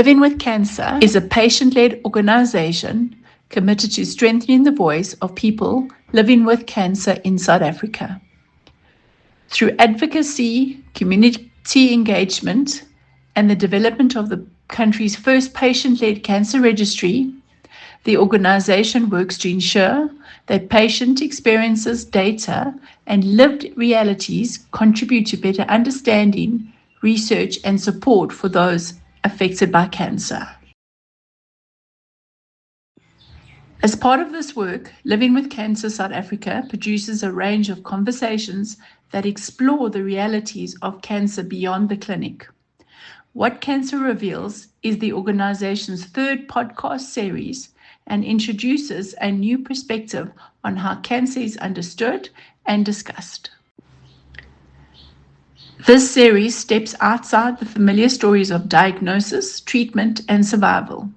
Living with Cancer is a patient-led organization committed to strengthening the voice of people living with cancer in South Africa. Through advocacy, community engagement, and the development of the country's first patient-led cancer registry, the organization works to ensure that patient experiences, data, and lived realities contribute to better understanding, research, and support for those affected by cancer. As part of this work, Living with Cancer South Africa produces a range of conversations that explore the realities of cancer beyond the clinic. What Cancer Reveals is the organization's third podcast series and introduces a new perspective on how cancer is understood and discussed. This series steps outside the familiar stories of diagnosis, treatment, and survival.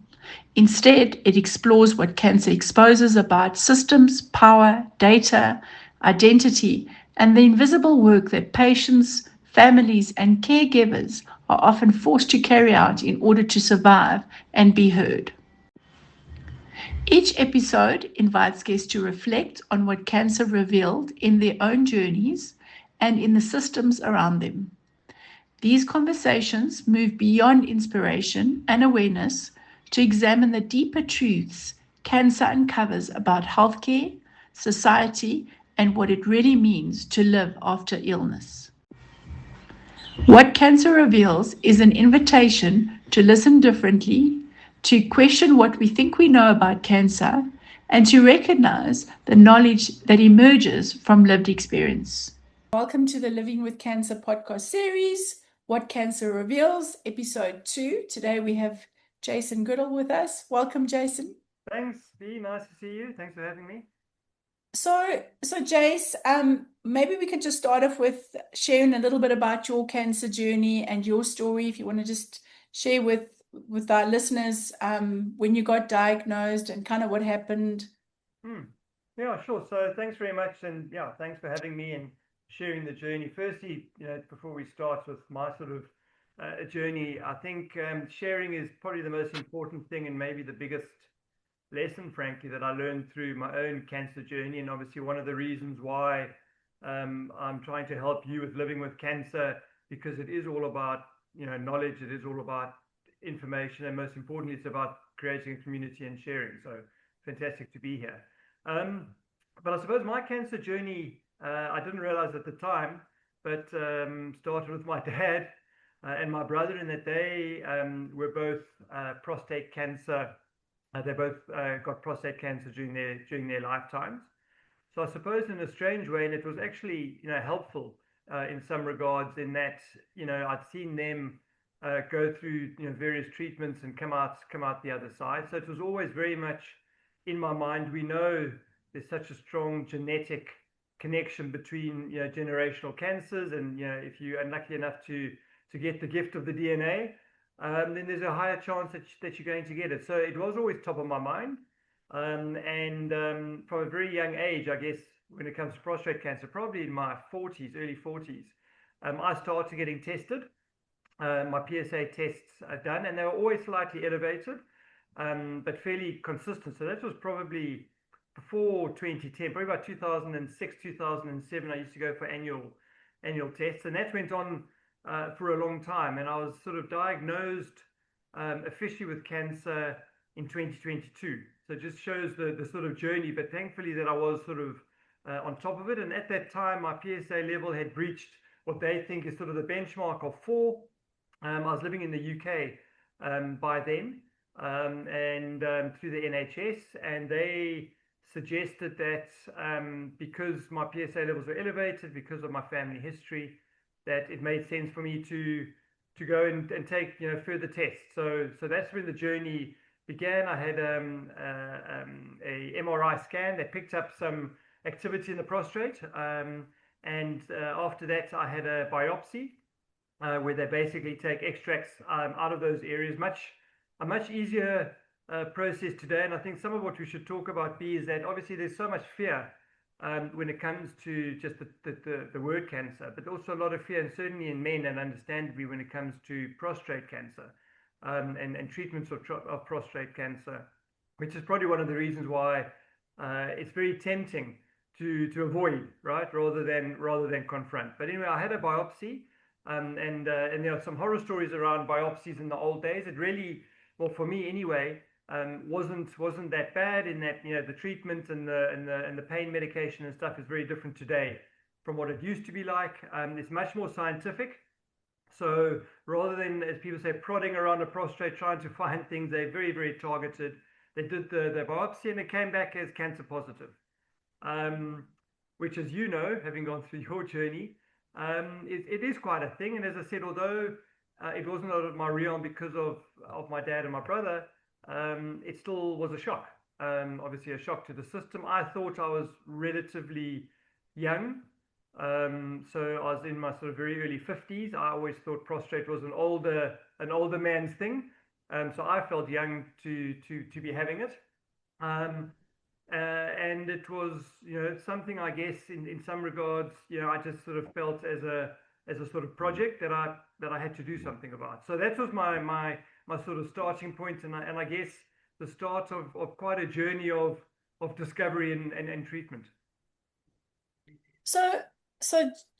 Instead, it explores what cancer exposes about systems, power, data, identity, and the invisible work that patients, families, and caregivers are often forced to carry out in order to survive and be heard. Each episode invites guests to reflect on what cancer revealed in their own journeys and in the systems around them. These conversations move beyond inspiration and awareness to examine the deeper truths cancer uncovers about healthcare, society, and what it really means to live after illness. What Cancer Reveals is an invitation to listen differently, to question what we think we know about cancer, and to recognize the knowledge that emerges from lived experience. Welcome to the Living with Cancer podcast series, What Cancer Reveals, episode 2. Today we have Jason Goodall with us. Welcome, Jason. Thanks, Bea. Nice to see you. Thanks for having me. So Jace, maybe we could just start off with sharing a little bit about your cancer journey and your story. If you want to just share with our listeners when you got diagnosed and kind of what happened. Yeah, sure. So thanks very much, and thanks for having me and sharing the journey. Firstly, before we start with my sort of journey, I think sharing is probably the most important thing and maybe the biggest lesson, frankly, that I learned through my own cancer journey. And obviously one of the reasons why I'm trying to help you with living with cancer, because it is all about knowledge, it is all about information, and most importantly it's about creating a community and sharing. So fantastic to be here. But I suppose my cancer journey, I didn't realize at the time, but started with my dad and my brother, in that they were both prostate cancer. They both got prostate cancer during their lifetimes. So I suppose in a strange way, and it was actually helpful in some regards, in that I'd seen them go through various treatments and come out the other side. So it was always very much in my mind. We know there's such a strong genetic connection between generational cancers, and if you're unlucky enough to get the gift of the DNA, then there's a higher chance that you're going to get it. So it was always top of my mind, and from a very young age, I guess, when it comes to prostate cancer, probably in my early 40s, I started getting tested. My PSA tests are done, and they were always slightly elevated, but fairly consistent. So that was probably before 2010, probably about 2006, 2007. I used to go for annual tests, and that went on for a long time. And I was sort of diagnosed officially with cancer in 2022. So it just shows the sort of journey, but thankfully that I was sort of on top of it. And at that time, my PSA level had breached what they think is sort of the benchmark of 4. I was living in the UK by then, and through the NHS, and they suggested that because my PSA levels were elevated, because of my family history, that it made sense for me to go and take further tests. So that's when the journey began. I had a MRI scan that picked up some activity in the prostate, and after that I had a biopsy where they basically take extracts out of those areas. A much easier process today. And I think some of what we should talk about, B, is that obviously there's so much fear when it comes to just the word cancer, but also a lot of fear, and certainly in men, and understandably when it comes to prostate cancer. and treatments of prostate cancer, which is probably one of the reasons why it's very tempting to avoid, right, rather than confront. But anyway, I had a biopsy, and there are some horror stories around biopsies in the old days. It really, well, for me anyway, wasn't that bad, in that, you know, the treatment and the pain medication and stuff is very different today from what it used to be like. It's much more scientific. So rather than, as people say, prodding around a prostate trying to find things, they're very, very targeted. They did the biopsy and it came back as cancer positive, which, as you know, having gone through your journey, it is quite a thing. And as I said, although it wasn't out of my realm because of my dad and my brother, it still was a shock. Obviously, a shock to the system. I thought I was relatively young. So I was in my sort of very early 50s. I always thought prostate was an older man's thing. So I felt young to be having it. And it was, you know, something, I guess, in some regards, you know, I just sort of felt as a sort of project that I had to do something about. So that was my sort of starting point, and I guess the start of quite a journey of discovery and treatment. So,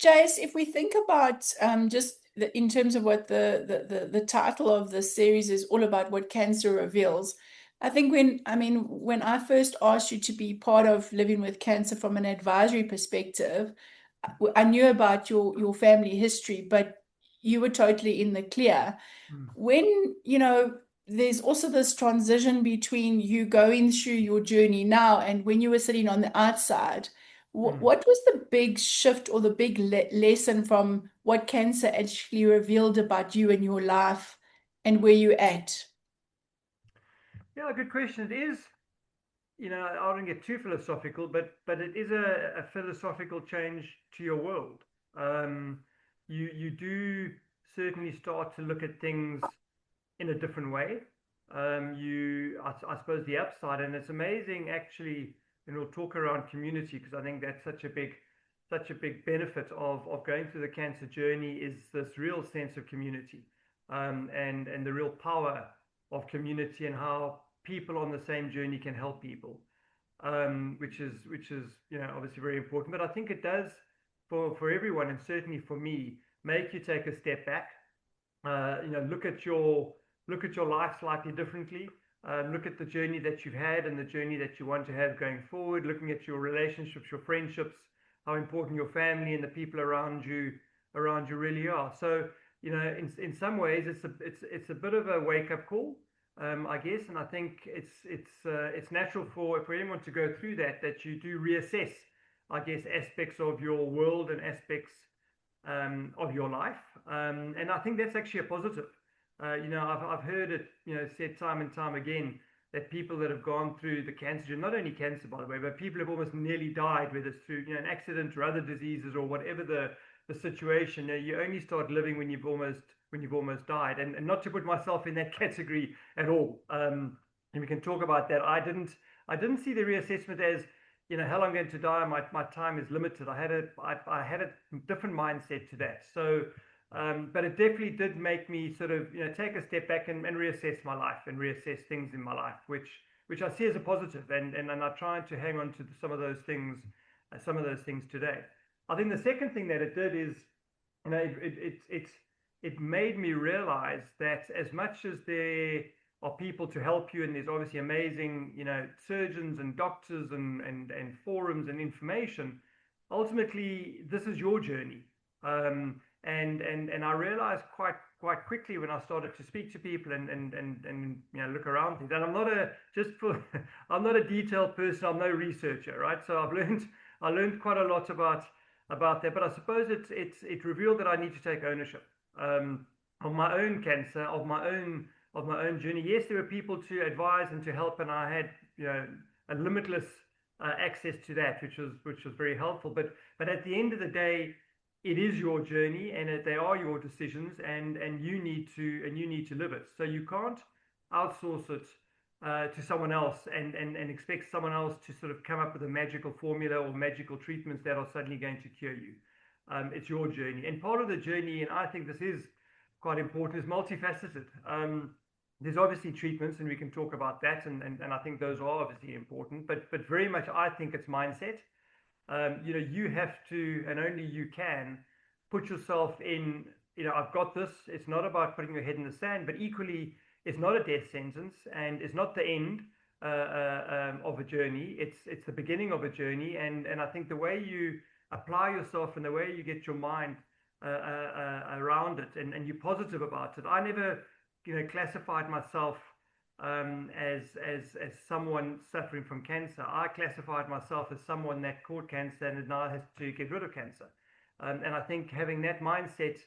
Jace, if we think about just in terms of what the title of the series is all about, what cancer reveals. I think when I first asked you to be part of Living with Cancer from an advisory perspective, I knew about your family history, but you were totally in the clear. When, you know, there's also this transition between you going through your journey now and when you were sitting on the outside, what was the big shift or the big lesson from what cancer actually revealed about you and your life and where you're at? Yeah, good question. It is, you know, I don't get too philosophical, but it is a philosophical change to your world. You do certainly start to look at things in a different way. I suppose the upside, and it's amazing actually, and we'll talk around community, because I think that's such a big benefit of going through the cancer journey, is this real sense of community, and the real power of community, and how people on the same journey can help people, which is, you know, obviously very important. But I think it does, for everyone, and certainly for me, make you take a step back, you know, look at your life slightly differently. Look at the journey that you've had and the journey that you want to have going forward. Looking at your relationships, your friendships, how important your family and the people around you really are. So, you know, in some ways, it's a bit of a wake up call, I guess. And I think it's natural for anyone to go through that you do reassess, I guess, aspects of your world and aspects of your life. And I think that's actually a positive. You know, I've heard it, you know, said time and time again, that people that have gone through the cancer, not only cancer, by the way, but people have almost nearly died, whether it's through, you know, an accident or other diseases or whatever the situation. You only start living when you've almost died. And not to put myself in that category at all. And we can talk about that. I didn't see the reassessment as, you know, hell, I'm going to die, my time is limited. I had a different mindset to that. So, but it definitely did make me sort of, you know, take a step back and reassess my life and reassess things in my life, which I see as a positive, and I try to hang on to some of those things today. I think the second thing that it did is, you know, it made me realize that as much as there are people to help you, and there's obviously amazing, you know, surgeons and doctors and forums and information, ultimately this is your journey. And I realized quite quickly when I started to speak to people and you know, look around things. And I'm not a detailed person. I'm no researcher, right? So I learned quite a lot about that. But I suppose it revealed that I need to take ownership of my own cancer, of my own journey. Yes, there were people to advise and to help, and I had, you know, a limitless access to that, which was very helpful. But at the end of the day, it is your journey, and they are your decisions, and you need to live it. So you can't outsource it to someone else and expect someone else to sort of come up with a magical formula or magical treatments that are suddenly going to cure you. It's your journey, and part of the journey, and I think this is quite important, is multifaceted. There's obviously treatments, and we can talk about that, and I think those are obviously important, but very much I think it's mindset. You have to, and only you can, put yourself in, I've got this. It's not about putting your head in the sand, but equally, it's not a death sentence, and it's not the end of a journey. It's the beginning of a journey, and I think the way you apply yourself and the way you get your mind around it, and you're positive about it. I never, classified myself as someone suffering from cancer. I classified myself as someone that caught cancer and now has to get rid of cancer. And I think having that mindset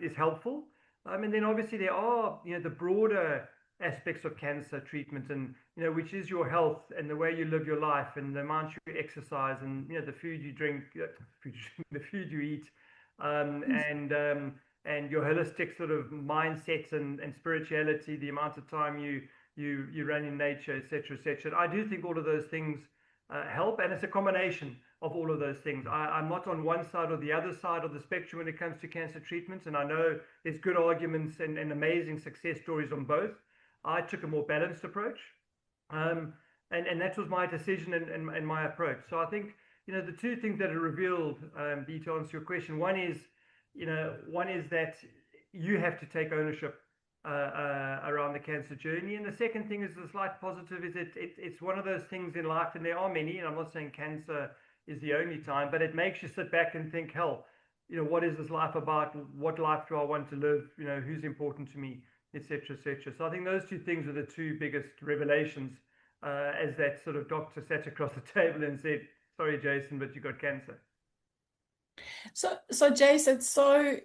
is helpful. And then obviously there are, the broader aspects of cancer treatment, and which is your health and the way you live your life and the amount you exercise and the food you drink, the food you eat, and your holistic sort of mindsets and spirituality, the amount of time you run in nature, etc., etc. I do think all of those things help, and it's a combination of all of those things. I'm not on one side or the other side of the spectrum when it comes to cancer treatments, and I know there's good arguments and amazing success stories on both. I took a more balanced approach, and that was my decision and my approach. So I think the two things that are revealed, to answer your question, one is that you have to take ownership around the cancer journey, and the second thing is the slight positive is it's one of those things in life, and there are many, and I'm not saying cancer is the only time, but it makes you sit back and think, hell, what is this life about? What life do I want to live? Who's important to me, etc., etc. So I think those two things are the two biggest revelations, as that sort of doctor sat across the table and said, sorry, Jason, but you got cancer. So Jason,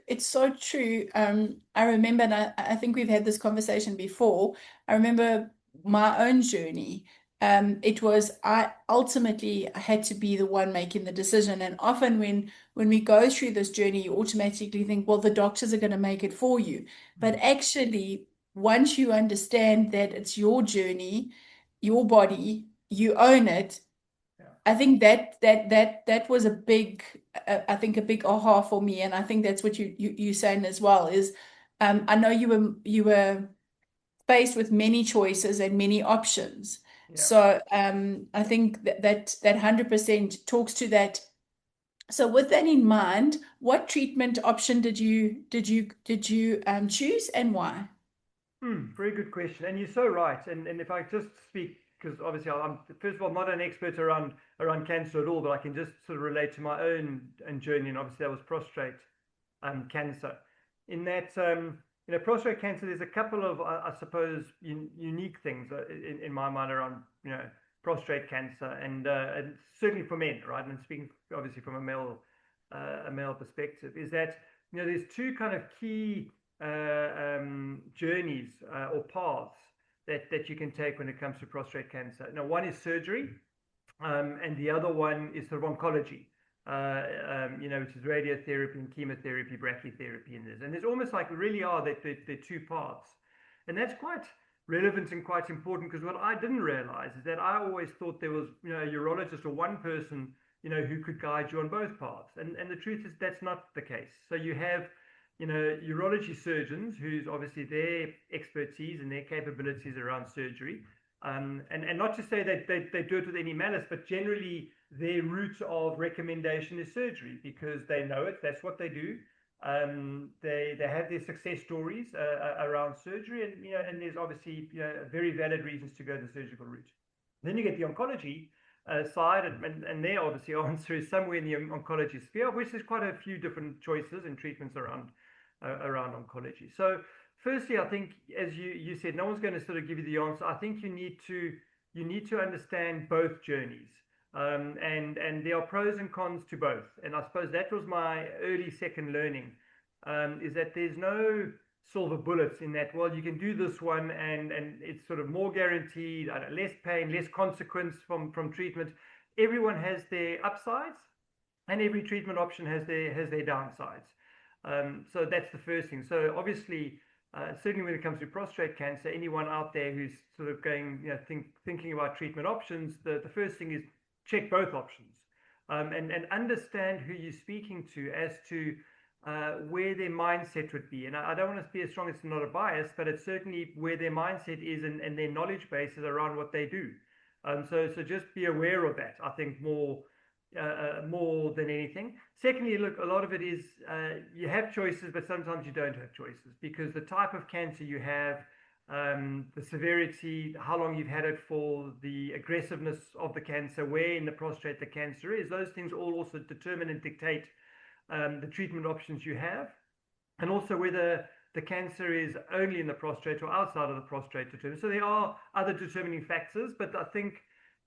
it's so true. I remember, and I think we've had this conversation before. I remember my own journey. It was I ultimately had to be the one making the decision. And often when we go through this journey, you automatically think, well, the doctors are going to make it for you. But actually, once you understand that it's your journey, your body, you own it. I think that was a big, I think a big aha for me, and I think that's what you saying as well is, I know you were faced with many choices and many options, so I think that 100% talks to that. So with that in mind, what treatment option did you choose, and why? Very good question, and you're so right. And if I just speak, because obviously I'm first of all not an expert around cancer at all, but I can just sort of relate to my own journey, and obviously that was prostate cancer. In that, prostate cancer, there's a couple of I suppose unique things in my mind around prostate cancer, and certainly for men, right? And speaking obviously from a male perspective, is that there's two kind of key journeys or paths that you can take when it comes to prostate cancer. Now, one is surgery, and the other one is sort of oncology, which is radiotherapy and chemotherapy, brachytherapy, and there's almost like really are that they're two paths, and that's quite relevant and quite important, because what I didn't realize is that I always thought there was a urologist or one person who could guide you on both paths, and the truth is that's not the case. So you have urology surgeons, who's obviously their expertise and their capabilities around surgery. And not to say that they do it with any malice, but generally their route of recommendation is surgery, because they know it, that's what they do. They have their success stories around surgery, and there's obviously very valid reasons to go the surgical route. Then you get the oncology side, and their obviously answer is somewhere in the oncology sphere, which there's quite a few different choices and treatments around oncology. So firstly, I think, as you said, no one's going to sort of give you the answer. I think you need to understand both journeys, and there are pros and cons to both. And I suppose that was my early second learning, is that there's no silver bullets in that. Well, you can do this one, and it's sort of more guaranteed, less pain, less consequence from treatment. Everyone has their upsides, and every treatment option has their downsides. So that's the first thing. So obviously, certainly when it comes to prostate cancer, anyone out there who's sort of going, thinking about treatment options, the first thing is check both options, and understand who you're speaking to as to where their mindset would be. And I don't want to be as strong as not a bias, but it's certainly where their mindset is and their knowledge base is around what they do. So just be aware of that, I think, more than anything. Secondly, look, a lot of it is you have choices, but sometimes you don't have choices because the type of cancer you have, the severity, how long you've had it for, the aggressiveness of the cancer, where in the prostate the cancer is, those things all also determine and dictate the treatment options you have, and also whether the cancer is only in the prostate or outside of the prostate. So there are other determining factors, but I think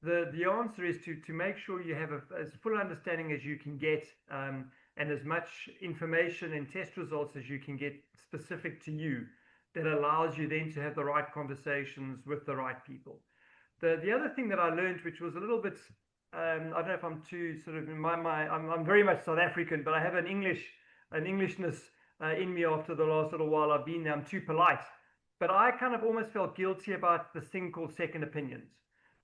the answer is to make sure you have as full understanding as you can get, and as much information and test results as you can get specific to you, that allows you then to have the right conversations with the right people. The other thing that I learned, which was a little bit, I don't know if I'm too sort of I'm very much South African, but I have an Englishness in me after the last little while I've been there. I'm too polite, but I kind of almost felt guilty about this thing called second opinions,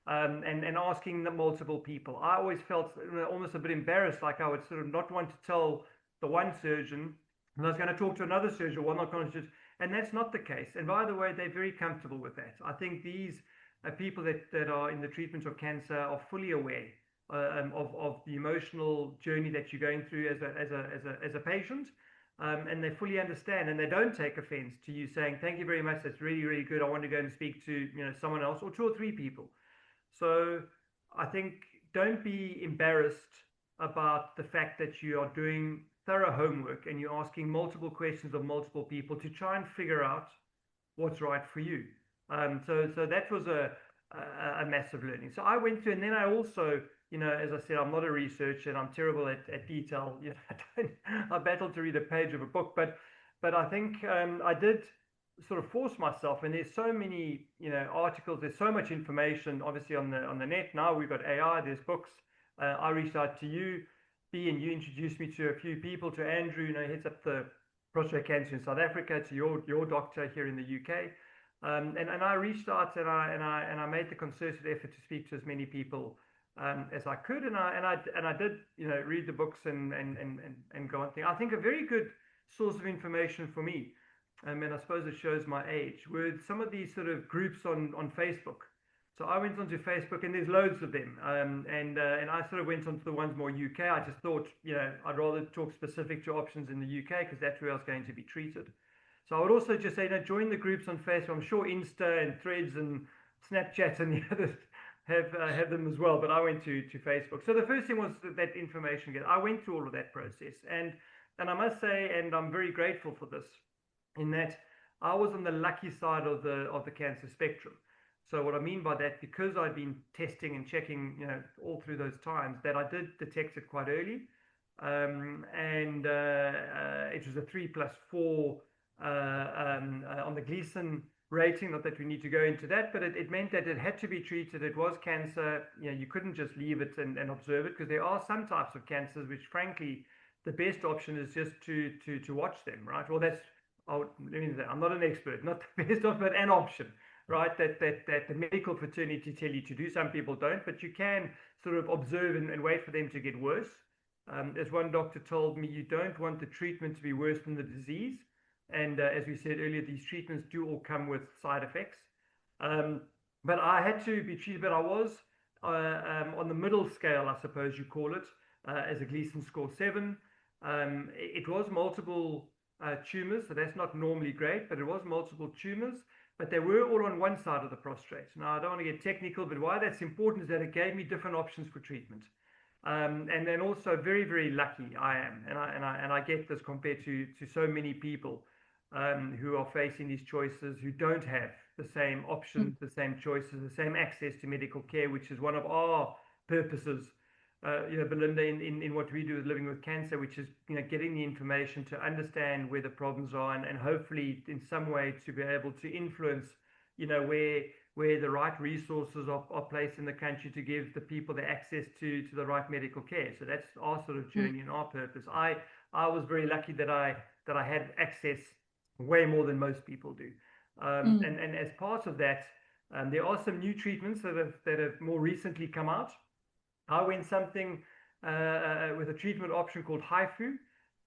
and asking the multiple people. I always felt almost a bit embarrassed, like I would sort of not want to tell the one surgeon, and I was going to talk to another surgeon, well, not conscious, and that's not the case. And by the way, they're very comfortable with that. I think these people that are in the treatment of cancer are fully aware of the emotional journey that you're going through as a patient, and they fully understand, and they don't take offense to you saying, thank you very much, that's really, really good, I want to go and speak to someone else or two or three people. So I think don't be embarrassed about the fact that you are doing thorough homework and you're asking multiple questions of multiple people to try and figure out what's right for you. So that was a massive learning. So I went through, and then I also, as I said, I'm not a researcher and I'm terrible at detail. I battled to read a page of a book, but I think I did sort of force myself. And there's so many, articles. There's so much information, obviously on the net now. We've got AI. There's books. I reached out to you, B, and you introduced me to a few people. To Andrew, heads up the prostate cancer in South Africa. To your doctor here in the UK. And I reached out and I made the concerted effort to speak to as many people as I could, and I did read the books and go on. I think a very good source of information for me, and I suppose it shows my age, were some of these sort of groups on Facebook. So I went onto Facebook, and there's loads of them, and I sort of went onto the ones more UK. I just thought I'd rather talk specific to options in the UK because that's where I was going to be treated. So I would also just say, join the groups on Facebook. I'm sure Insta and Threads and Snapchat and the others have them as well. But I went to Facebook. So the first thing was that information. I went through all of that process, and I must say, and I'm very grateful for this, in that I was on the lucky side of the cancer spectrum. So what I mean by that, because I'd been testing and checking, all through those times, that I did detect it quite early, and it was a 3+4. On the Gleason rating, not that we need to go into that, but it meant that it had to be treated. It was cancer. You couldn't just leave it and observe it, because there are some types of cancers which, frankly, the best option is just to watch them, right? Well, I'm not an expert, not the best option, but an option, right? That the medical fraternity tell you to do. Some people don't, but you can sort of observe and wait for them to get worse. As one doctor told me, you don't want the treatment to be worse than the disease. And as we said earlier, these treatments do all come with side effects. But I had to be treated, but I was on the middle scale, I suppose you call it, as a Gleason score 7. It was multiple tumors, so that's not normally great, but it was multiple tumors, but they were all on one side of the prostate. Now, I don't want to get technical, but why that's important is that it gave me different options for treatment. And then also very, very lucky I am, and I get this compared to so many people who are facing these choices, who don't have the same options, the same choices, the same access to medical care, which is one of our purposes, Belinda, in what we do with Living with Cancer, which is getting the information to understand where the problems are, and hopefully in some way to be able to influence where the right resources are placed in the country to give the people the access to the right medical care. So that's our sort of journey and our purpose. I was very lucky that I had access way more than most people do. And as part of that, there are some new treatments that have more recently come out. I went something with a treatment option called HIFU,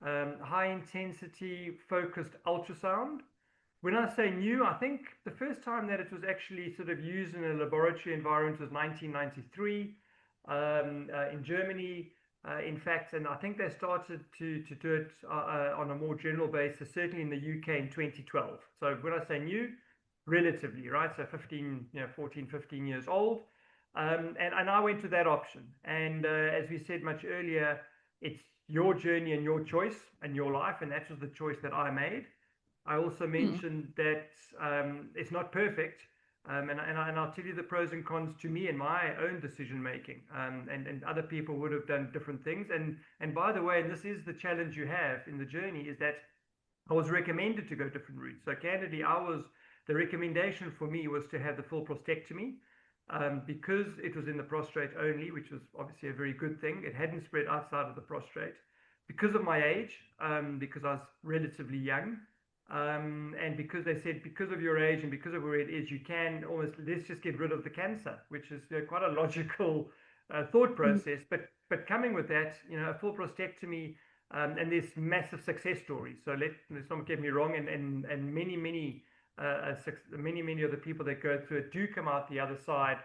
high intensity focused ultrasound. When I say new, I think the first time that it was actually sort of used in a laboratory environment was 1993 in Germany. In fact, and I think they started to do it on a more general basis, certainly in the UK in 2012. So when I say new, relatively, right? So 15, 14, 15 years old. And I went to that option. And as we said much earlier, it's your journey and your choice and your life. And that was the choice that I made. I also mentioned that it's not perfect. And I'll tell you the pros and cons to me and my own decision making. And other people would have done different things. And by the way, and this is the challenge you have in the journey, is that I was recommended to go different routes. So candidly, the recommendation for me was to have the full prostatectomy because it was in the prostate only, which was obviously a very good thing. It hadn't spread outside of the prostate. Because of my age, because I was relatively young, and because they said because of your age and because of where it is, you can almost, let's just get rid of the cancer, which is quite a logical thought process. But coming with that, a full prostatectomy, and there's massive success stories. So let's not get me wrong, and many of the people that go through it do come out the other side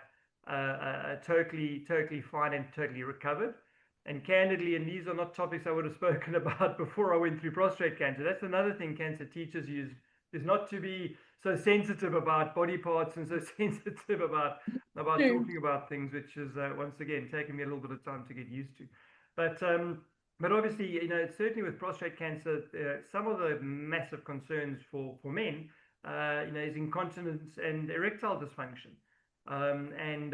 totally fine and totally recovered. And candidly, and these are not topics I would have spoken about before I went through prostate cancer. That's another thing cancer teaches you is not to be so sensitive about body parts and so sensitive about talking about things, which is once again taking me a little bit of time to get used to. But obviously, certainly with prostate cancer, some of the massive concerns for men, is incontinence and erectile dysfunction, and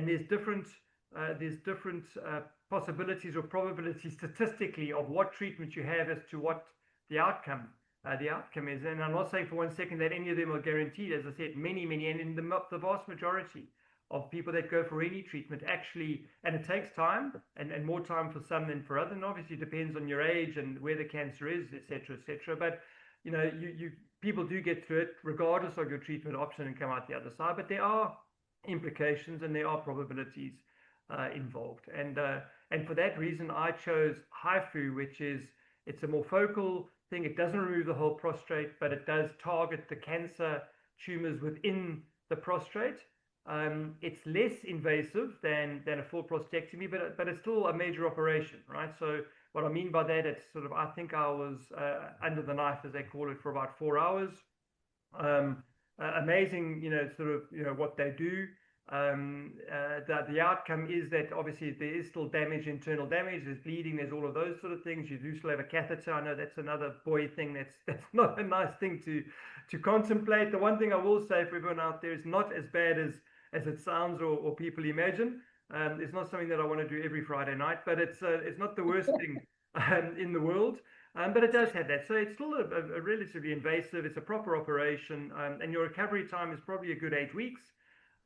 there's different possibilities or probabilities statistically of what treatment you have as to what the outcome is. And I'm not saying for 1 second that any of them are guaranteed. As I said, many, and in the vast majority of people that go for any treatment actually, and it takes time and more time for some than for others, and obviously depends on your age and where the cancer is, etc. But people do get through it regardless of your treatment option and come out the other side. But there are implications and there are probabilities involved. And for that reason, I chose HIFU, which is, it's a more focal thing. It doesn't remove the whole prostate, but it does target the cancer tumors within the prostate. It's less invasive than a full prostatectomy, but it's still a major operation, right? So what I mean by that, it's sort of, I think I was under the knife, as they call it, for about 4 hours. Amazing, what they do. The outcome is that obviously there is still damage, internal damage, there's bleeding, there's all of those sort of things. You do still have a catheter. I know that's another boy thing, that's not a nice thing to contemplate. The one thing I will say for everyone out there is not as bad as it sounds or people imagine. It's not something that I want to do every Friday night, but it's not the worst thing in the world. But it does have that. So it's still a relatively invasive, it's a proper operation, and your recovery time is probably a good 8 weeks.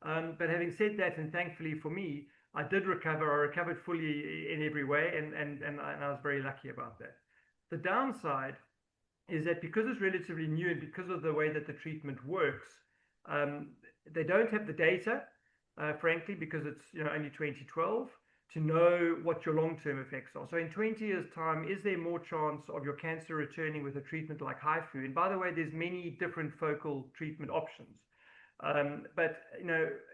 But having said that, and thankfully for me, I did recover. I recovered fully in every way, and I was very lucky about that. The downside is that because it's relatively new and because of the way that the treatment works, they don't have the data, frankly, because it's only 2012, to know what your long-term effects are. So in 20 years' time, is there more chance of your cancer returning with a treatment like HIFU? And by the way, there's many different focal treatment options. But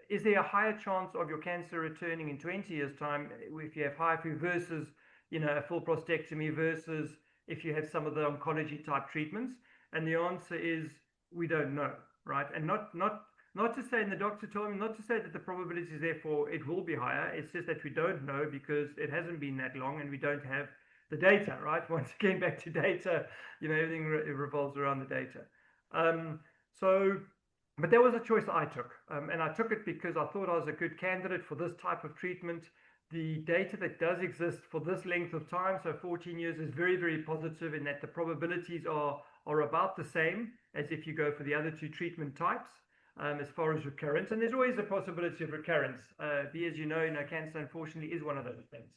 is there a higher chance of your cancer returning in 20 years' time if you have HIFU versus a full prostatectomy versus if you have some of the oncology type treatments? And the answer is we don't know, right? And not to say, and the doctor told me not to say that the probability is therefore it will be higher. It's just that we don't know because it hasn't been that long and we don't have the data, right? Once again, back to data, everything revolves around the data. But that was a choice I took, and I took it because I thought I was a good candidate for this type of treatment. The data that does exist for this length of time, so 14 years, is very, very positive in that the probabilities are about the same as if you go for the other two treatment types as far as recurrence. And there's always a possibility of recurrence. As you know, cancer unfortunately is one of those things.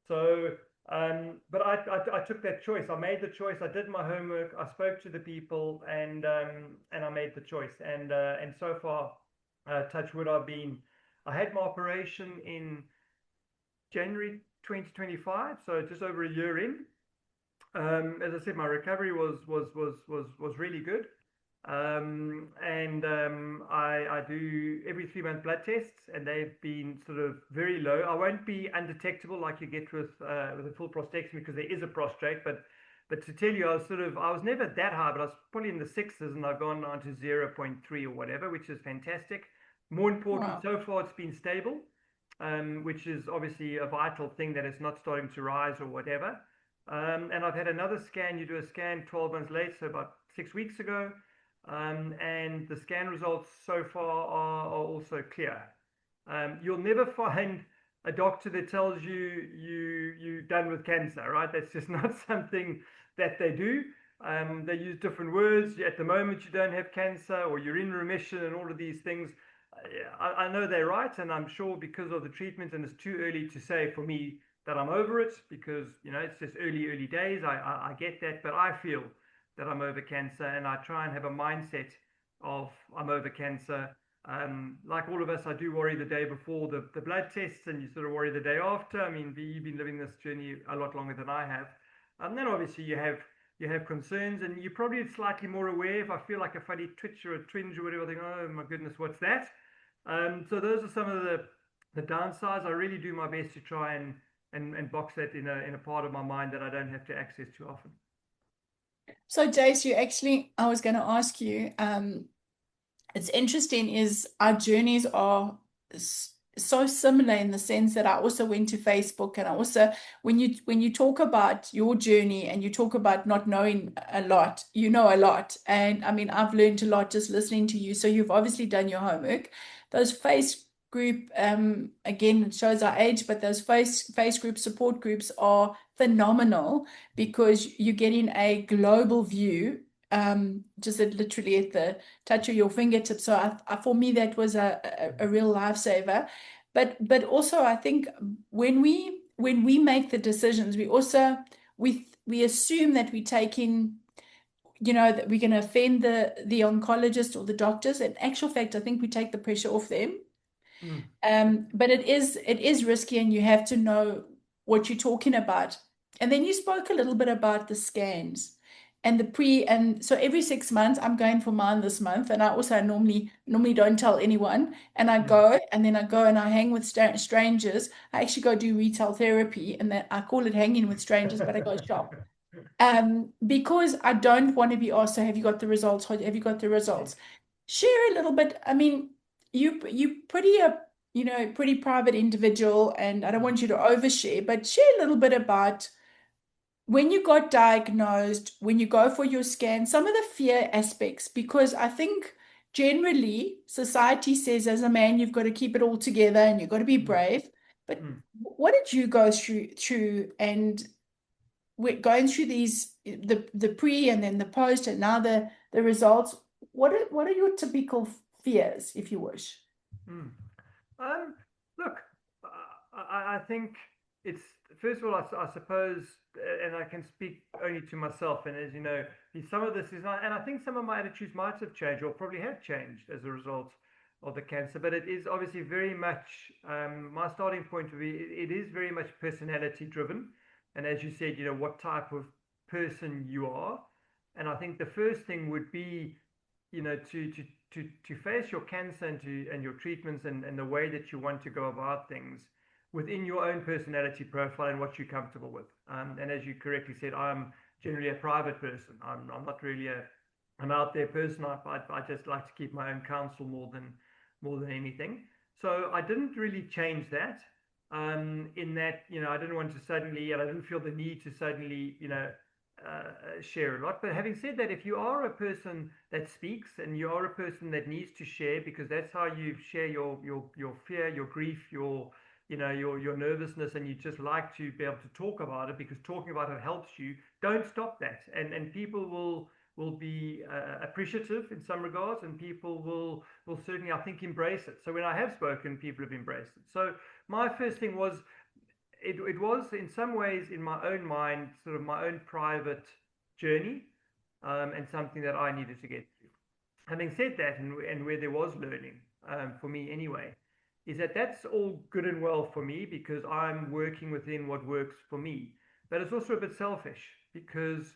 So, but I took that choice. I made the choice. I did my homework. I spoke to the people, and I made the choice. And so far, touch wood, I had my operation in January 2025, so just over a year in. As I said, my recovery was really good. I do every 3 month blood tests, and they've been sort of very low. I won't be undetectable like you get with a full prostatectomy, because there is a prostate, but to tell you, I was never that high, but I was probably in the sixes, and I've gone on to 0.3 or whatever, which is fantastic. More important, Wow. so far it's been stable, which is obviously a vital thing, that it's not starting to rise or whatever. And I've had another scan. You do a scan 12 months later, so about 6 weeks ago, and the scan results so far are also clear. You'll never find a doctor that tells you're done with cancer, right? That's just not something that they do. They use different words. At the moment, you don't have cancer, or you're in remission, and all of these things. I know they're right, and I'm sure because of the treatment, and it's too early to say for me that I'm over it, because it's just early days. I get that, but I feel that I'm over cancer, and I try and have a mindset of I'm over cancer. Like all of us, I do worry the day before the blood tests, and you sort of worry the day after. I mean, you've been living this journey a lot longer than I have. Then obviously you have concerns, and you're probably slightly more aware. If I feel like a funny twitch or a twinge or whatever, I think, oh my goodness, what's that? So those are some of the downsides. I really do my best to try and box that in a part of my mind that I don't have to access too often. So, Jace, I was going to ask you, it's interesting is our journeys are so similar in the sense that I also went to Facebook, and I also, when you talk about your journey and you talk about not knowing a lot, you know a lot. And I mean, I've learned a lot just listening to you. So you've obviously done your homework. Those face group, again, it shows our age, but those face group support groups are phenomenal, because you're getting a global view, just literally at the touch of your fingertips. So for me, that was a real lifesaver. But also, I think when we make the decisions, we assume that we're taking, that we're going to offend the oncologist or the doctors. In actual fact, I think we take the pressure off them. But it is risky, and you have to know what you're talking about. And then you spoke a little bit about the scans and the pre, and so every 6 months I'm going for mine this month, and I also normally don't tell anyone, and I go and I hang with strangers. I actually go do retail therapy, and that I call it hanging with strangers, but I go shop. Because I don't want to be asked, so have you got the results? Have you got the results? Share a little bit. I mean, you pretty private individual, and I don't want you to overshare, but share a little bit about when you got diagnosed, when you go for your scan, some of the fear aspects, because I think generally society says as a man you've got to keep it all together and you've got to be brave. But what did you go through, and we're going through these, the pre and then the post and now the results? What are your typical fears, if you wish? Look, I think it's, first of all, I suppose, and I can speak only to myself, and as you know, some of this is not, and I think some of my attitudes might have changed, or probably have changed as a result of the cancer, but it is obviously very much, my starting point would be, it is very much personality driven. And as you said, what type of person you are. And I think the first thing would be, to face your cancer and your treatments and the way that you want to go about things within your own personality profile and what you're comfortable with. And as you correctly said, I'm generally a private person. I'm not really an out there person. I just like to keep my own counsel more than anything. So I didn't really change that. In that, I didn't want to suddenly, and I didn't feel the need to suddenly, share a lot. But having said that, if you are a person that speaks, and you are a person that needs to share, because that's how you share your fear, your grief, your nervousness, and you just like to be able to talk about it because talking about it helps you, don't stop that. And people will be appreciative in some regards, and people will certainly, I think, embrace it. So when I have spoken, people have embraced it. So my first thing was, it was in some ways, in my own mind, sort of my own private journey, and something that I needed to get through. Having said that, and where there was learning, for me anyway, is that's all good and well for me, because I'm working within what works for me. But it's also a bit selfish, because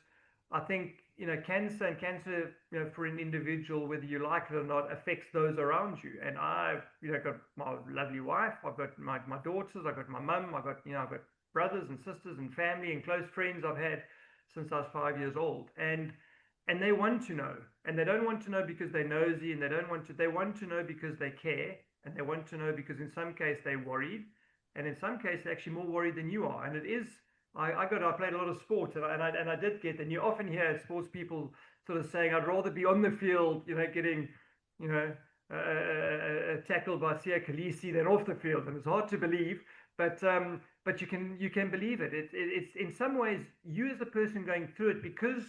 I think, cancer and cancer, for an individual, whether you like it or not, affects those around you. And I've, got my lovely wife, I've got my daughters, I've got my mum, I've got brothers and sisters and family and close friends I've had since I was 5 years old. And they want to know, and they don't want to know because they're nosy, and they want to know because they care, and they want to know because in some case they're worried, and in some cases they're actually more worried than you are. And it is, I played a lot of sport, and I did get, and you often hear sports people sort of saying, I'd rather be on the field, getting, tackled by Sia Khaleesi than off the field. And it's hard to believe, but you can believe it. It's in some ways you as the person going through it, because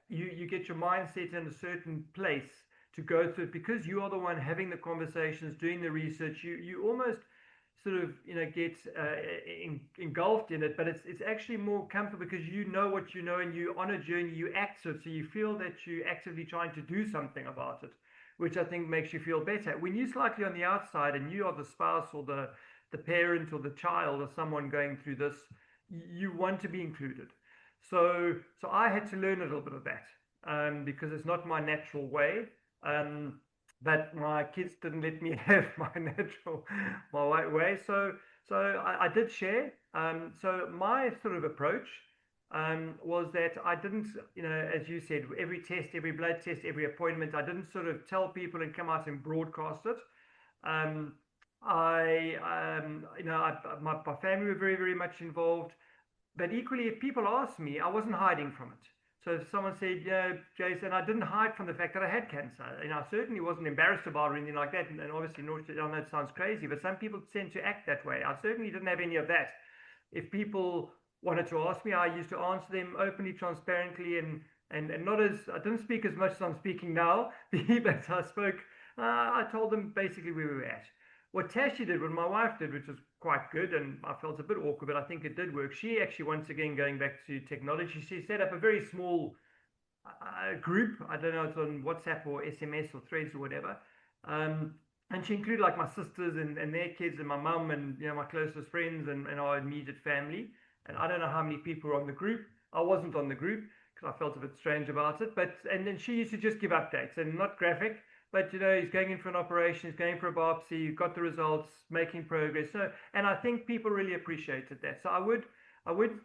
you get your mindset in a certain place to go through it, because you are the one having the conversations, doing the research. You almost sort of get engulfed in it, but it's actually more comfortable because you know what you know, and you on a journey, you act it, so you feel that you're actively trying to do something about it, which I think makes you feel better. When you're slightly on the outside and you are the spouse or the parent or the child or someone going through this, you want to be included. So I had to learn a little bit of that, because it's not my natural way. But my kids didn't let me have my way. So I did share. So my sort of approach was that I didn't, as you said, every test, every blood test, every appointment, I didn't sort of tell people and come out and broadcast it. My family were very, very much involved. But equally, if people asked me, I wasn't hiding from it. So if someone said, Jason, I didn't hide from the fact that I had cancer. I certainly wasn't embarrassed about it or anything like that. And obviously, I know it sounds crazy, but some people tend to act that way. I certainly didn't have any of that. If people wanted to ask me, I used to answer them openly, transparently, and not as, I didn't speak as much as I'm speaking now, but I told them basically where we were at. What Tashi did, what my wife did, which was quite good, and I felt a bit awkward, but I think it did work. She actually, once again, going back to technology, she set up a very small group. I don't know, it's on WhatsApp or SMS or Threads or whatever. And she included like my sisters and their kids and my mum and my closest friends and our immediate family. And I don't know how many people were on the group. I wasn't on the group because I felt a bit strange about it. And then she used to just give updates, and not graphic. But he's going in for an operation, he's going for a biopsy, you've got the results, making progress. So, and I think people really appreciated that. So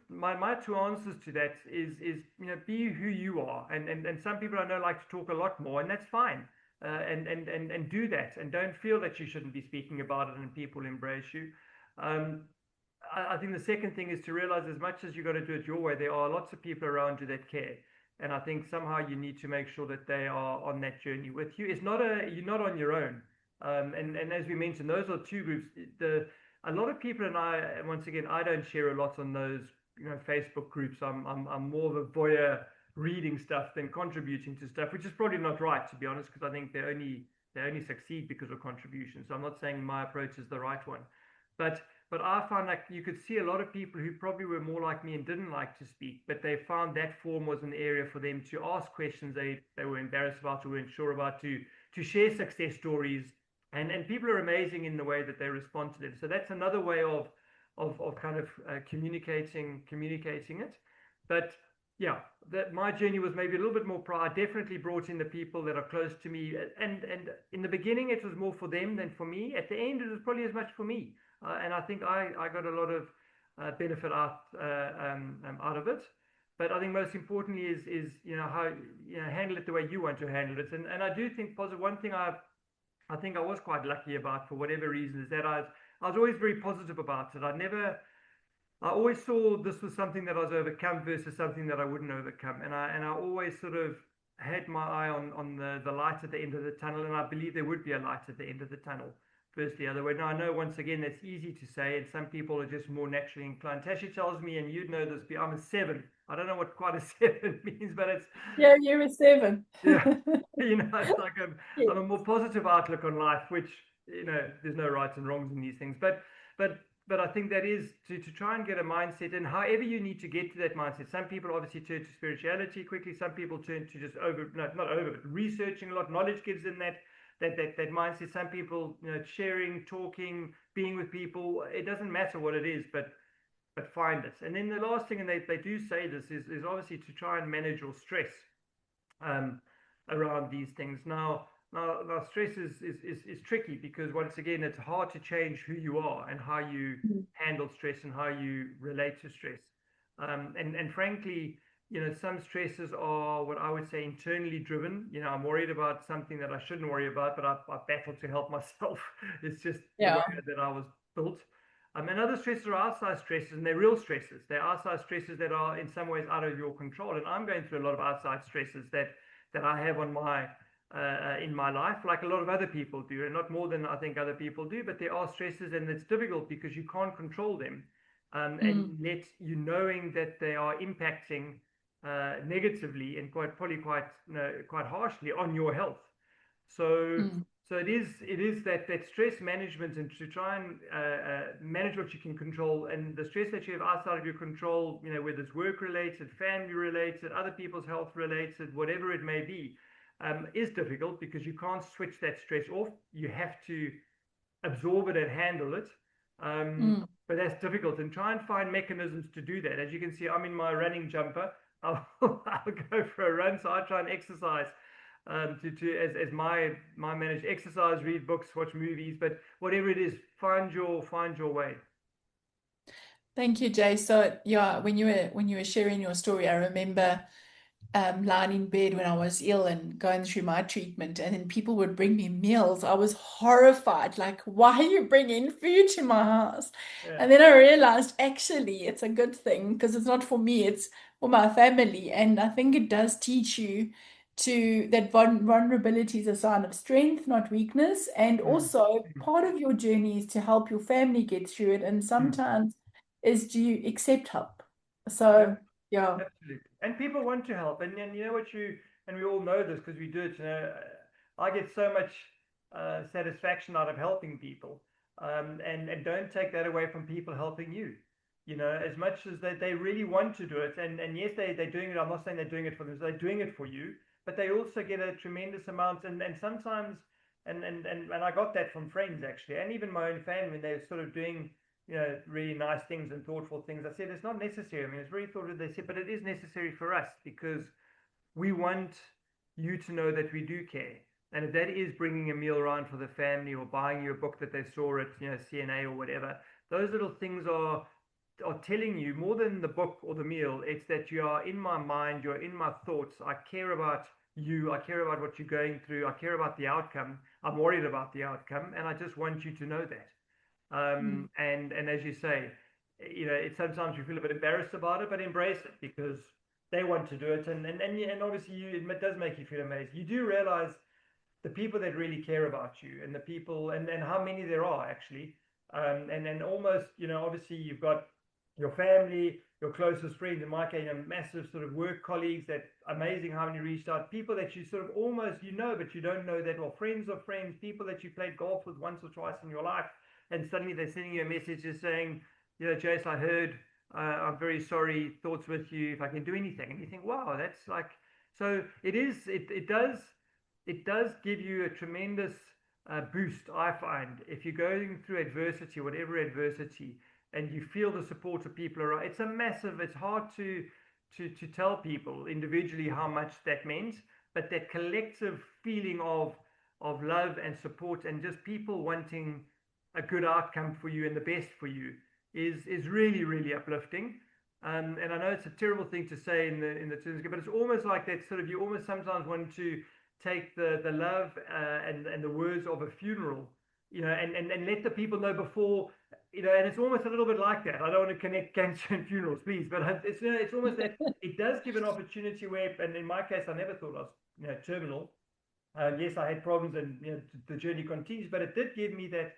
my two answers to that is be who you are. And some people I know like to talk a lot more, and that's fine. And do that, and don't feel that you shouldn't be speaking about it and people embrace you. I think the second thing is to realize, as much as you've got to do it your way, there are lots of people around you that care. And I think somehow you need to make sure that they are on that journey with you. You're not on your own. And as we mentioned, those are two groups. A lot of people, and I, once again, I don't share a lot on those Facebook groups. I'm more of a voyeur, reading stuff than contributing to stuff, which is probably not right, to be honest, because I think they only succeed because of contributions. So I'm not saying my approach is the right one, but I found like you could see a lot of people who probably were more like me and didn't like to speak, but they found that forum was an area for them to ask questions they were embarrassed about or weren't sure about, to share success stories, and people are amazing in the way that they respond to them. So that's another way of kind of communicating it. But yeah, that my journey was maybe a little bit more I definitely brought in the people that are close to me, and in the beginning it was more for them than for me. At the end it was probably as much for me. And I think I got a lot of benefit out of it. But I think most importantly is how handle it the way you want to handle it. And I do think positive. One thing I think I was quite lucky about, for whatever reason, is that I was always very positive about it. I always saw this was something that I was overcome versus something that I wouldn't overcome. And I always sort of had my eye on the light at the end of the tunnel, and I believe there would be a light at the end of the tunnel. First the other way. Now I know, once again, that's easy to say, and some people are just more naturally inclined. Tashi tells me, and you'd know this, I'm a 7. I don't know what quite a 7 means, but it's you're a 7. Yeah, it's like I'm a more positive outlook on life, which there's no rights and wrongs in these things, but I think that is to try and get a mindset, and however you need to get to that mindset. Some people obviously turn to spirituality quickly. Some people turn to just but researching a lot. Knowledge gives them that mindset. Some people, sharing, talking, being with people. It doesn't matter what it is, but but find it. And then the last thing, and they do say this, is obviously to try and manage your stress around these things. Now stress is tricky, because once again, it's hard to change who you are and how you handle stress and how you relate to stress. And frankly, some stresses are what I would say internally driven. I'm worried about something that I shouldn't worry about, but I battle to help myself. It's just the way that I was built. And other stresses are outside stresses, and they're real stresses. They're outside stresses that are in some ways out of your control. And I'm going through a lot of outside stresses that I have on my in my life, like a lot of other people do, and not more than I think other people do. But there are stresses, and it's difficult because you can't control them, and yet knowing that they are impacting negatively and quite harshly on your health. So it is that stress management, and to try and manage what you can control, and the stress that you have outside of your control, whether it's work related, family related, other people's health related, whatever it may be, is difficult because you can't switch that stress off. You have to absorb it and handle it. But that's difficult, and try and find mechanisms to do that. As you can see, I'm in my running jumper. I'll go for a run, so I try and exercise as my managed exercise, read books, watch movies, but whatever it is, find your way. Thank you, Jay. So yeah, when you were sharing your story, I remember lying in bed when I was ill and going through my treatment, and then people would bring me meals. I was horrified, like, why are you bringing food to my house? And then I realized actually it's a good thing, because it's not for me, it's for my family. And I think it does teach you that vulnerability is a sign of strength, not weakness. And also part of your journey is to help your family get through it. And sometimes is do you accept help? So yeah. Absolutely. And people want to help. And and we all know this because we do it. I get so much satisfaction out of helping people. And don't take that away from people helping you. As much as they really want to do it. And yes, they're doing it. I'm not saying they're doing it for them. They're doing it for you. But they also get a tremendous amount. And sometimes, and I got that from friends, actually. And even my own family, they're sort of doing really nice things and thoughtful things. I said, it's not necessary. I mean, it's very thoughtful, they said, but it is necessary for us because we want you to know that we do care. And if that is bringing a meal around for the family, or buying you a book that they saw at CNA or whatever, those little things are telling you more than the book or the meal. It's that you are in my mind, you're in my thoughts. I care about you. I care about what you're going through. I care about the outcome. I'm worried about the outcome, and I just want you to know that. And as you say, it's sometimes you feel a bit embarrassed about it, but embrace it because they want to do it, and obviously it does make you feel amazed. You do realize the people that really care about you, and the people and how many there are actually, and then almost obviously you've got your family, your closest friends, in my case, massive sort of work colleagues. That amazing how many reached out, people that you sort of almost but you don't know that, or friends of friends, people that you played golf with once or twice in your life. And suddenly they're sending you a message just saying, Jace, I heard, I'm very sorry, thoughts with you, if I can do anything. And you think, wow, that's like, so it does give you a tremendous boost, I find. If you're going through adversity, whatever adversity, and you feel the support of people around, it's hard to tell people individually how much that meant, but that collective feeling of love and support, and just people wanting a good outcome for you and the best for you is really, really uplifting. And I know it's a terrible thing to say in the terms, but it's almost like that sort of, you almost sometimes want to take the love and the words of a funeral, and let the people know before, and it's almost a little bit like that. I don't want to connect cancer and funerals, please, but it's almost that it does give an opportunity where, and in my case, I never thought I was terminal. Yes, I had problems, and the journey continues, but it did give me that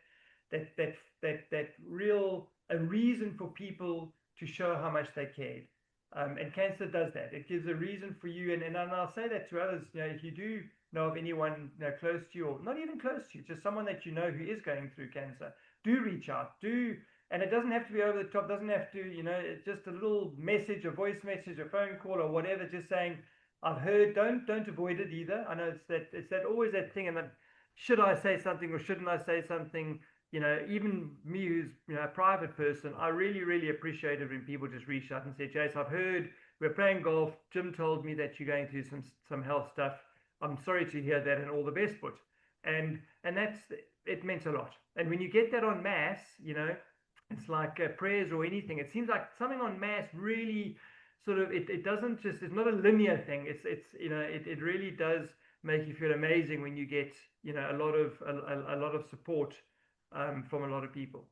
real a reason for people to show how much they cared. And cancer does that. It gives a reason for you, and I'll say that to others. If you do know of anyone close to you, or not even close to you, just someone that you know who is going through cancer, do reach out. And it doesn't have to be over the top. Doesn't have to, it's just a little message, a voice message, a phone call, or whatever. Just saying, I've heard. Don't avoid it either. I know it's that always that thing, and that should I say something or shouldn't I say something? even me who's, a private person, I really, really appreciated when people just reached out and said, Jace, I've heard we're playing golf. Jim told me that you're going through some health stuff. I'm sorry to hear that, and all the best, but and that's it meant a lot. And when you get that en masse, it's like prayers or anything. It seems like something en masse really sort of it doesn't just it's not a linear thing. It really does make you feel amazing when you get a lot of support from a lot of people.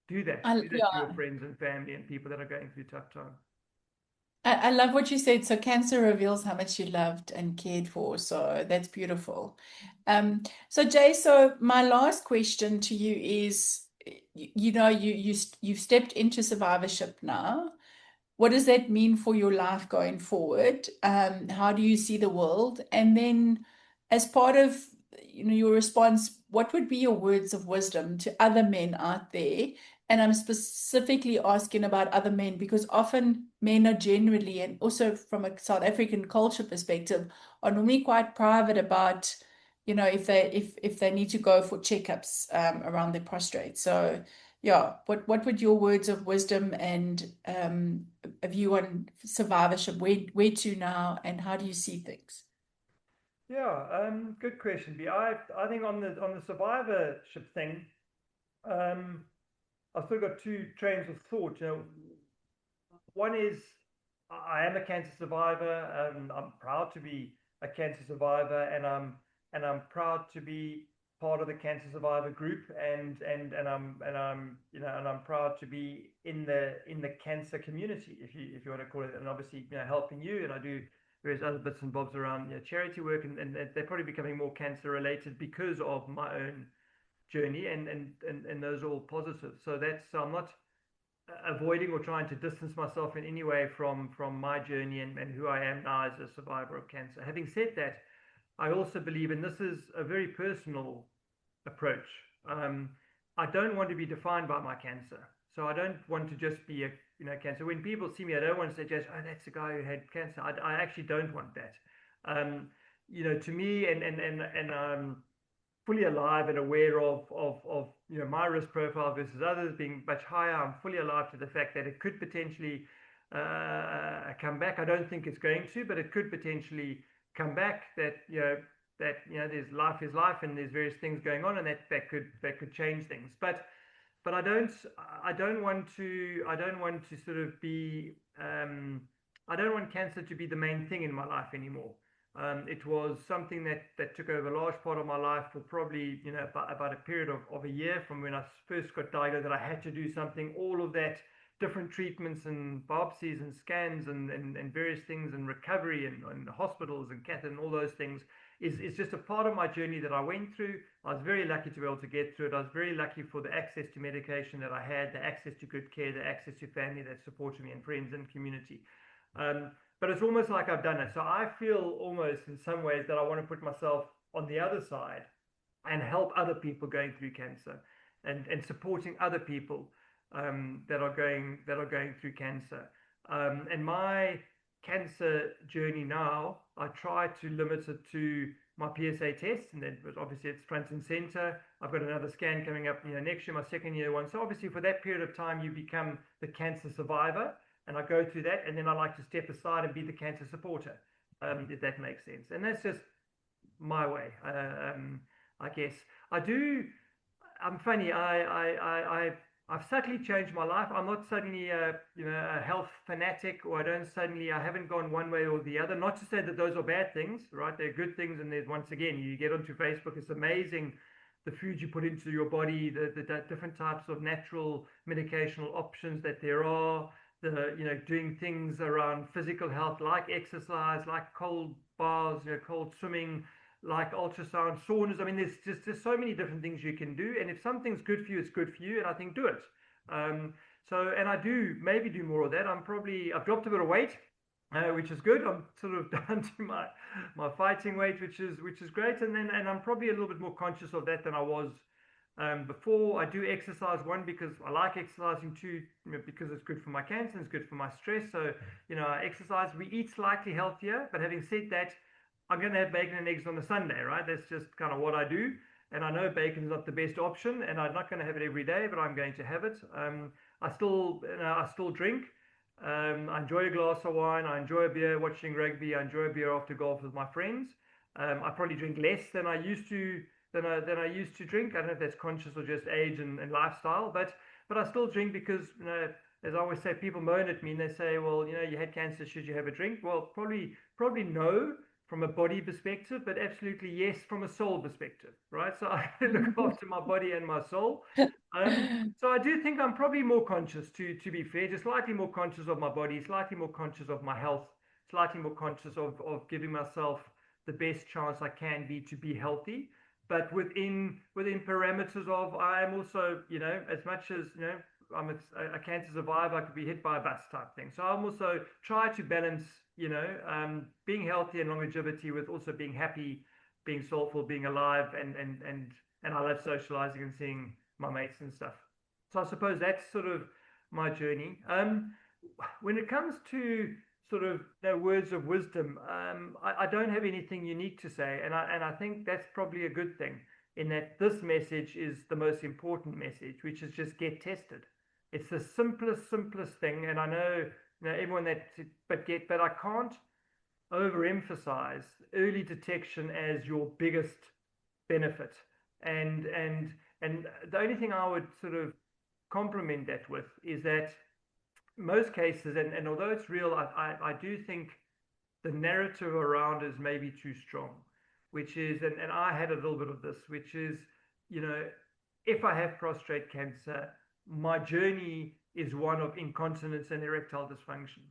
Do that. Do that to your Yeah, friends and family and people that are going through tough times. I love what you said. So cancer reveals how much you loved and cared for. So that's beautiful. So Jay, so my last question to you is, you've stepped into survivorship now. What does that mean for your life going forward? How do you see the world? And then, as part of your response, what would be your words of wisdom to other men out there? And I'm specifically asking about other men because often men are generally, and also from a South African culture perspective, are normally quite private about, if they need to go for checkups around their prostate. So yeah, what would your words of wisdom and a view on survivorship, where to now, and how do you see things? Yeah, good question, B. I think on the survivorship thing, um, I've still got two trains of thought. One is I am a cancer survivor. I'm proud to be a cancer survivor, and I'm proud to be part of the cancer survivor group, and I'm proud to be in the cancer community, if you want to call it, and obviously helping you, and I do various other bits and bobs around charity work, and they're probably becoming more cancer related because of my own journey, and those are all positive. So I'm not avoiding or trying to distance myself in any way from my journey and who I am now as a survivor of cancer. Having said that, I also believe, and this is a very personal approach, um, I don't want to be defined by my cancer. So I don't want to just be a cancer. When people see me, I don't want to say, just, oh, that's the guy who had cancer. I actually don't want that. To me, and fully alive and aware of my risk profile versus others being much higher. I'm fully alive to the fact that it could potentially come back. I don't think it's going to, but it could potentially come back. There's life is life, and there's various things going on, and that could change things. But I don't want to sort of be I don't want cancer to be the main thing in my life anymore. It was something that took over a large part of my life for probably about a period of a year from when I first got diagnosed, that I had to do something. All of that, different treatments and biopsies and scans and various things, and recovery and hospitals and cath and all those things is just a part of my journey that I went through. I was very lucky to be able to get through it. I was very lucky for the access to medication that I had, the access to good care, the access to family that supported me, and friends and community. But it's almost like I've done it. So I feel almost in some ways that I want to put myself on the other side and help other people going through cancer, and supporting other people that are going through cancer. And my cancer journey now, I try to limit it to my PSA test, and then obviously it's front and center. I've got another scan coming up next year, my second year one. So obviously for that period of time, you become the cancer survivor, and I go through that, and then I like to step aside and be the cancer supporter, if that makes sense. And that's just my way, I guess. I do. I'm funny. I've suddenly changed my life. I'm not suddenly a health fanatic, or I haven't gone one way or the other. Not to say that those are bad things, right? They're good things, and there's, once again, you get onto Facebook, it's amazing the food you put into your body, the different types of natural medicational options that there are, doing things around physical health, like exercise, like cold baths, cold swimming, like ultrasound, saunas. I mean, there's so many different things you can do, and if something's good for you, it's good for you, and I think do it. And I do maybe do more of that. I've dropped a bit of weight, which is good. I'm sort of down to my fighting weight, which is great, and I'm probably a little bit more conscious of that than I was before. I do exercise, one, because I like exercising, two, because it's good for my cancer, it's good for my stress. So I exercise. We eat slightly healthier, but having said that, I'm going to have bacon and eggs on a Sunday, right? That's just kind of what I do. And I know bacon is not the best option, and I'm not going to have it every day, but I'm going to have it. I still drink. I enjoy a glass of wine. I enjoy a beer watching rugby. I enjoy a beer after golf with my friends. I probably drink less than I used to drink. I don't know if that's conscious or just age and lifestyle, but I still drink because, as I always say, people moan at me and they say, well, you had cancer, should you have a drink? Well, probably no from a body perspective, but absolutely yes from a soul perspective, right? So I look after my body and my soul. So I do think I'm probably more conscious, to be fair, just slightly more conscious of my body, slightly more conscious of my health, slightly more conscious of giving myself the best chance I can be to be healthy, but within parameters of, I am also, as much as, I'm a cancer survivor, I could be hit by a bus type thing. So I'm also try to balance, being healthy and longevity with also being happy, being soulful, being alive, and I love socializing and seeing my mates and stuff. So I suppose that's sort of my journey. When it comes to sort of words of wisdom, I don't have anything unique to say, and I think that's probably a good thing, in that this message is the most important message, which is just get tested. It's the simplest thing, and I know, everyone but I can't overemphasize early detection as your biggest benefit. And the only thing I would sort of complement that with is that most cases, and although it's real, I do think the narrative around is maybe too strong, which is, and I had a little bit of this, which is, if I have prostate cancer, my journey is one of incontinence and erectile dysfunction.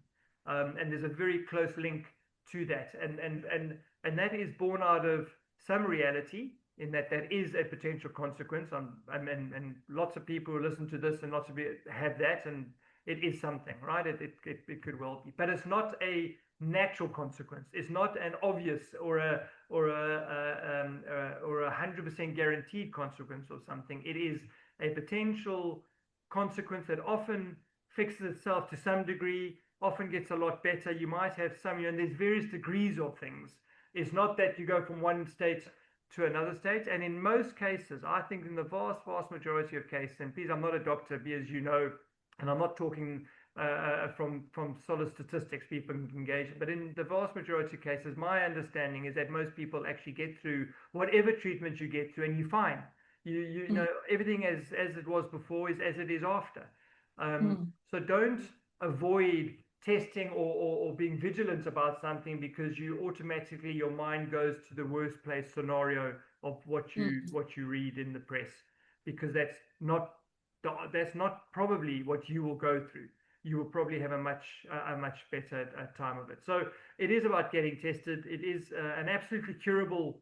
And there's a very close link to that. And that is born out of some reality, in that is a potential consequence. And lots of people who listen to this and lots of people have that, and it is something, right? It could well be, but it's not a natural consequence. It's not an obvious or a 100% guaranteed consequence of something. It is a potential consequence that often fixes itself to some degree, often gets a lot better. You might have some, and there's various degrees of things. It's not that you go from one state to another state. And in most cases, I think in the vast majority of cases, and please, I'm not a doctor, as you know, and I'm not talking from solid statistics people can engage, but in the vast majority of cases, my understanding is that most people actually get through whatever treatment you get through, and you find you know everything as it was before is as it is after. So don't avoid testing or being vigilant about something because you automatically, your mind goes to the worst place scenario of what you read in the press, because that's not probably what you will go through. You will probably have a much better time of it. So it is about getting tested. It is an absolutely curable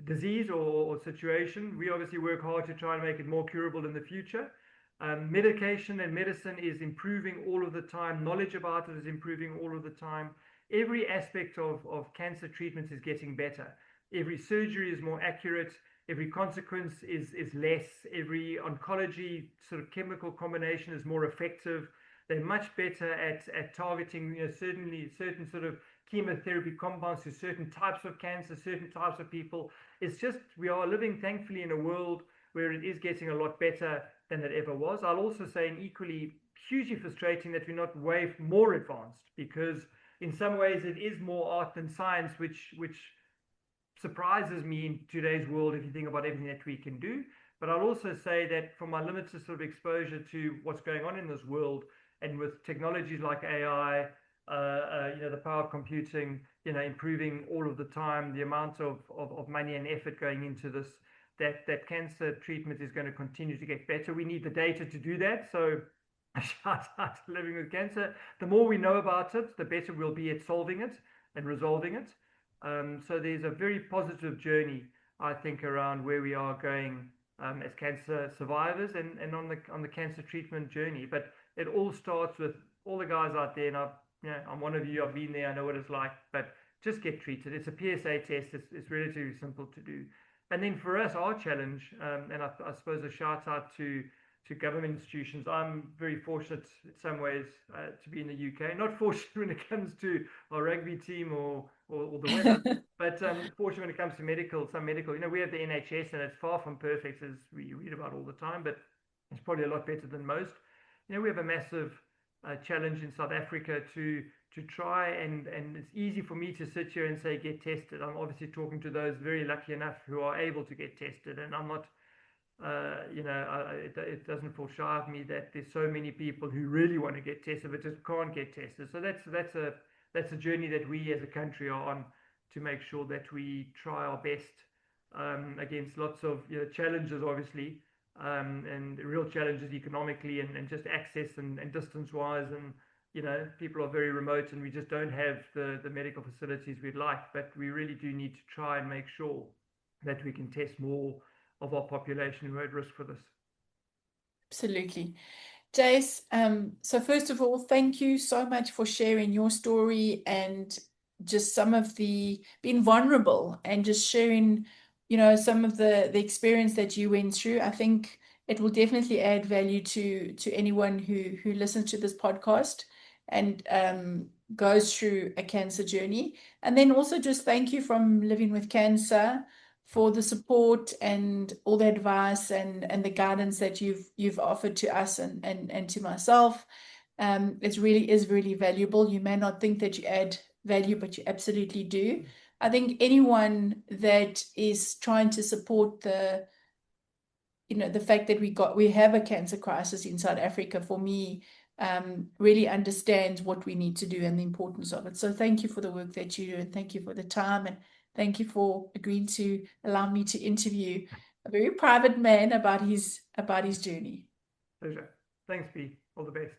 disease or situation. We obviously work hard to try and make it more curable in the future. Medication and medicine is improving all of the time. Knowledge about it is improving all of the time. Every aspect of cancer treatment is getting better. Every surgery is more accurate. Every consequence is less. Every oncology sort of chemical combination is more effective. They're much better at targeting, certain sort of chemotherapy compounds to certain types of cancer, certain types of people. It's just, we are living, thankfully, in a world where it is getting a lot better than it ever was. I'll also say, and equally hugely frustrating, that we're not way more advanced, because in some ways it is more art than science, which surprises me in today's world if you think about everything that we can do. But I'll also say that from my limited sort of exposure to what's going on in this world, and with technologies like AI, the power of computing, improving all of the time, the amount of money and effort going into this, that cancer treatment is going to continue to get better. We need the data to do that. So shout out to Living with Cancer. The more we know about it, the better we'll be at solving it and resolving it. So there's a very positive journey, I think, around where we are going as cancer survivors and on the cancer treatment journey. But it all starts with all the guys out there, and I'm one of you. I've been there. I know what it's like. But just get treated. It's a PSA test. It's relatively simple to do. And then for us, our challenge, and I suppose a shout out to government institutions. I'm very fortunate in some ways to be in the UK. Not fortunate when it comes to our rugby team or the weather, but fortunate when it comes to some medical. We have the NHS, and it's far from perfect, as we read about all the time, but it's probably a lot better than most. We have a massive challenge in South Africa to try, and it's easy for me to sit here and say get tested. I'm obviously talking to those very lucky enough who are able to get tested, and I'm not. It doesn't fall shy of me that there's so many people who really want to get tested but just can't get tested. So that's a journey that we as a country are on, to make sure that we try our best against lots of challenges, obviously, and real challenges economically and just access and distance wise, and people are very remote and we just don't have the medical facilities we'd like, but we really do need to try and make sure that we can test more of our population who are at risk for this. Absolutely. Jace, so first of all, thank you so much for sharing your story and just some of being vulnerable and just sharing, some of the experience that you went through. I think it will definitely add value to anyone who listens to this podcast and goes through a cancer journey. And then also just thank you from Living with Cancer for the support and all the advice and the guidance that you've offered to us and to myself. It really is really valuable. You may not think that you add value, but you absolutely do. I think anyone that is trying to support the fact that we have a cancer crisis in South Africa, for me, really understands what we need to do and the importance of it. So thank you for the work that you do, and thank you for the time, and thank you for agreeing to allow me to interview a very private man about his journey. Pleasure. Thanks, B. All the best.